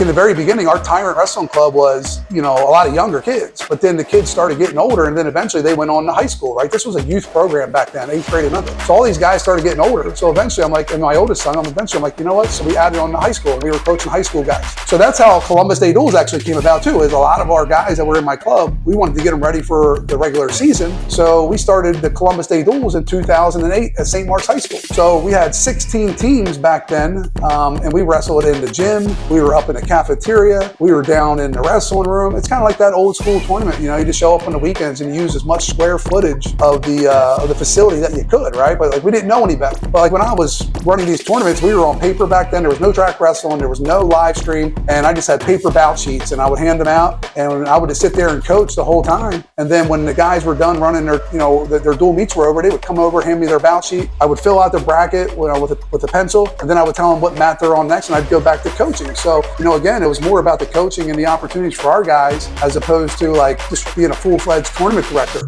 In the very beginning, our Tyrant Wrestling Club was, a lot of younger kids, but then the kids started getting older, and then eventually they went on to high school, right? This was a youth program back then, 8th grade and under. So all these guys started getting older. So eventually I'm like, and my oldest son, I'm like, you know what? So we added on to high school, and we were coaching high school guys. So that's how Columbus Day Duels actually came about too, is a lot of our guys that were in my club, we wanted to get them ready for the regular season. So we started the Columbus Day Duels in 2008 at St. Mark's High School. So we had 16 teams back then, and we wrestled in the gym. We were up in the cafeteria. We were down in the wrestling room. It's kind of like that old school tournament. You just show up on the weekends and you use as much square footage of the facility that you could, right? But we didn't know any better. But when I was running these tournaments, we were on paper back then. There was no track wrestling. There was no live stream. And I just had paper bout sheets, and I would hand them out, and I would just sit there and coach the whole time. And then when the guys were done running their, their dual meets were over, they would come over, hand me their bout sheet. I would fill out their bracket with a pencil, and then I would tell them what mat they're on next, and I'd go back to coaching. So, again, it was more about the coaching and the opportunities for our guys as opposed to just being a full-fledged tournament director.